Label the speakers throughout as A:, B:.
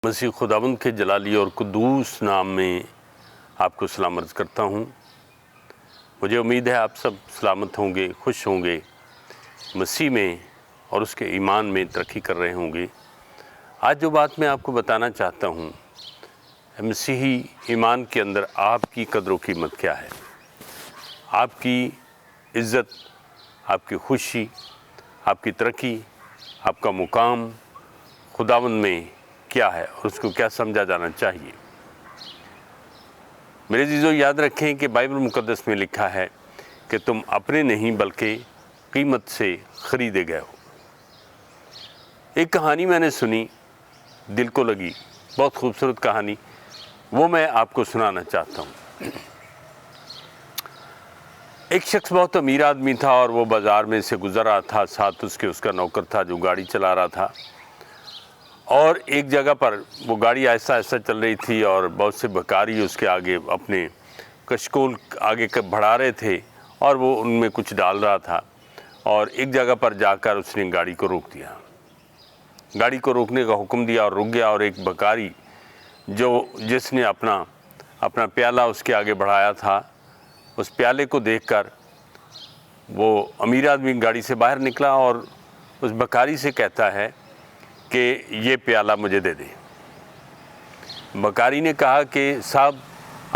A: मसीह खुदावंद के जलाली और कुद्दूस नाम में आपको सलाम अर्ज़ करता हूँ। मुझे उम्मीद है आप सब सलामत होंगे, खुश होंगे, मसीह में और उसके ईमान में तरक्की कर रहे होंगे। आज जो बात मैं आपको बताना चाहता हूँ, मसीही ईमान के अंदर आपकी कदर व कीमत क्या है, आपकी इज़्ज़त, आपकी खुशी, आपकी तरक्की, आपका मुकाम खुदावंद में क्या है और उसको क्या समझा जाना चाहिए। मेरे जीजों, याद रखें कि बाइबल मुकद्दस में लिखा है कि तुम अपने नहीं बल्कि कीमत से ख़रीदे गए हो। एक कहानी मैंने सुनी, दिल को लगी, बहुत खूबसूरत कहानी, वो मैं आपको सुनाना चाहता हूँ। एक शख्स बहुत अमीर आदमी था और वो बाज़ार में से गुज़र रहा था, साथ उसका नौकर था जो गाड़ी चला रहा था। और एक जगह पर वो गाड़ी ऐसा चल रही थी और बहुत से भिखारी उसके आगे अपने कशकोल आगे बढ़ा रहे थे और वो उनमें कुछ डाल रहा था। और एक जगह पर जाकर उसने गाड़ी को रोक दिया, गाड़ी को रोकने का हुक्म दिया और रुक गया। और एक भिखारी जिसने अपना प्याला उसके आगे बढ़ाया था, उस प्याले को देखकर वो अमीर आदमी गाड़ी से बाहर निकला और उस भिखारी से कहता है कि ये प्याला मुझे दे दे। भिखारी ने कहा कि साहब,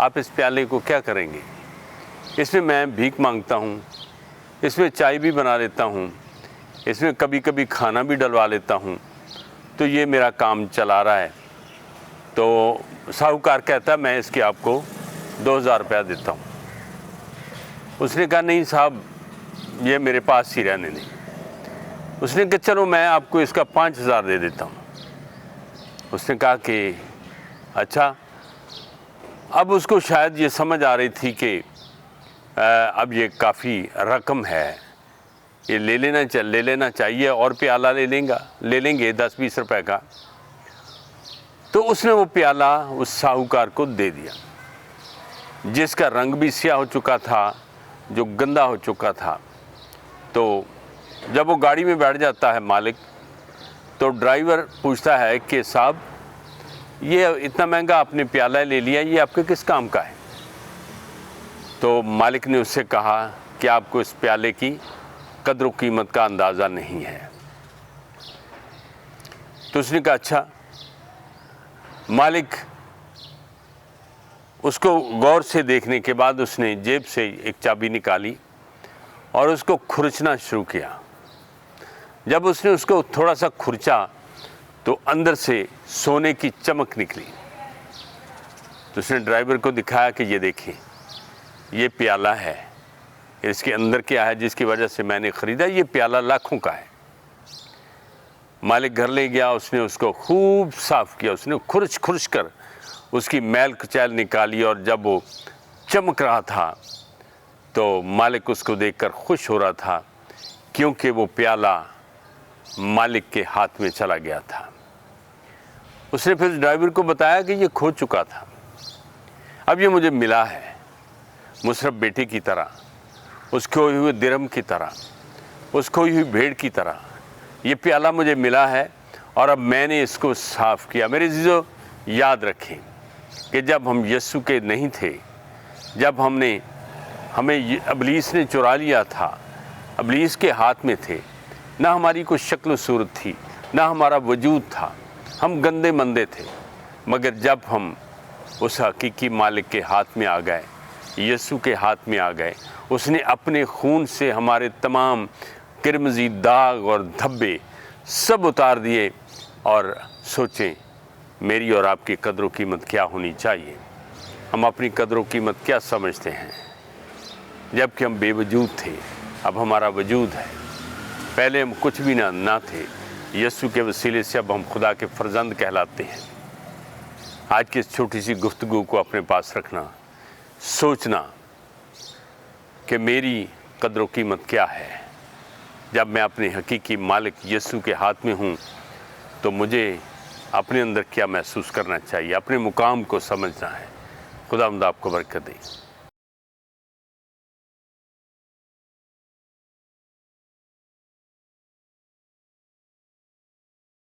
A: आप इस प्याले को क्या करेंगे? इसमें मैं भीख मांगता हूँ, इसमें चाय भी बना लेता हूँ, इसमें कभी कभी खाना भी डलवा लेता हूँ, तो ये मेरा काम चला रहा है। तो साहूकार कहता, मैं इसके आपको 2000 रुपया देता हूँ। उसने कहा, नहीं साहब, ये मेरे पास ही रहने नहीं। उसने कहा, चलो मैं आपको इसका 5000 दे देता हूँ। उसने कहा कि अच्छा। अब उसको शायद ये समझ आ रही थी कि अब ये काफ़ी रकम है, ये ले लेना चाहिए और प्याला ले लेंगे 10-20 रुपए का। तो उसने वो प्याला उस साहूकार को दे दिया, जिसका रंग भी स्याह हो चुका था, जो गंदा हो चुका था। तो जब वो गाड़ी में बैठ जाता है मालिक, तो ड्राइवर पूछता है कि साहब, ये इतना महंगा आपने प्याला ले लिया, ये आपके किस काम का है? तो मालिक ने उससे कहा कि आपको इस प्याले की कद्र कीमत का अंदाज़ा नहीं है। तो उसने कहा, अच्छा। मालिक उसको गौर से देखने के बाद उसने जेब से एक चाबी निकाली और उसको खुरचना शुरू किया। जब उसने उसको थोड़ा सा खुरचा तो अंदर से सोने की चमक निकली। तो उसने ड्राइवर को दिखाया कि ये देखिए, ये प्याला है, इसके अंदर क्या है जिसकी वजह से मैंने ख़रीदा, ये प्याला लाखों का है। मालिक घर ले गया, उसने उसको खूब साफ़ किया, उसने खुरच कर उसकी मैल कुचैल निकाली। और जब वो चमक रहा था तो मालिक उसको देखकर खुश हो रहा था, क्योंकि वो प्याला मालिक के हाथ में चला गया था। उसने फिर ड्राइवर को बताया कि ये खो चुका था, अब ये मुझे मिला है, मुशर्रफ बेटे की तरह, उस खोए हुए दिरहम की तरह, उस खोई हुई भेड़ की तरह ये प्याला मुझे मिला है और अब मैंने इसको साफ़ किया। मेरे जीजों, याद रखें कि जब हम यीशु के नहीं थे, जब हमें इब्लीस ने चुरा लिया था, इब्लीस के हाथ में थे, ना हमारी कोई शक्ल सूरत थी, ना हमारा वजूद था, हम गंदे मंदे थे। मगर जब हम उस हकीकी मालिक के हाथ में आ गए, यीशु के हाथ में आ गए, उसने अपने खून से हमारे तमाम किरमजी दाग और धब्बे सब उतार दिए। और सोचें, मेरी और आपकी कदर कीमत क्या होनी चाहिए। हम अपनी कदर कीमत क्या समझते हैं? जबकि हम बेवजूद थे, अब हमारा वजूद है। पहले हम कुछ भी ना थे, यीशु के वसीले से अब हम खुदा के फर्जंद कहलाते हैं। आज की इस छोटी सी गुफ्तगू को अपने पास रखना, सोचना कि मेरी कद्र कीमत क्या है। जब मैं अपने हकीकी मालिक यीशु के हाथ में हूँ, तो मुझे अपने अंदर क्या महसूस करना चाहिए, अपने मुकाम को समझना है। खुदावंद आपको बरकत दे।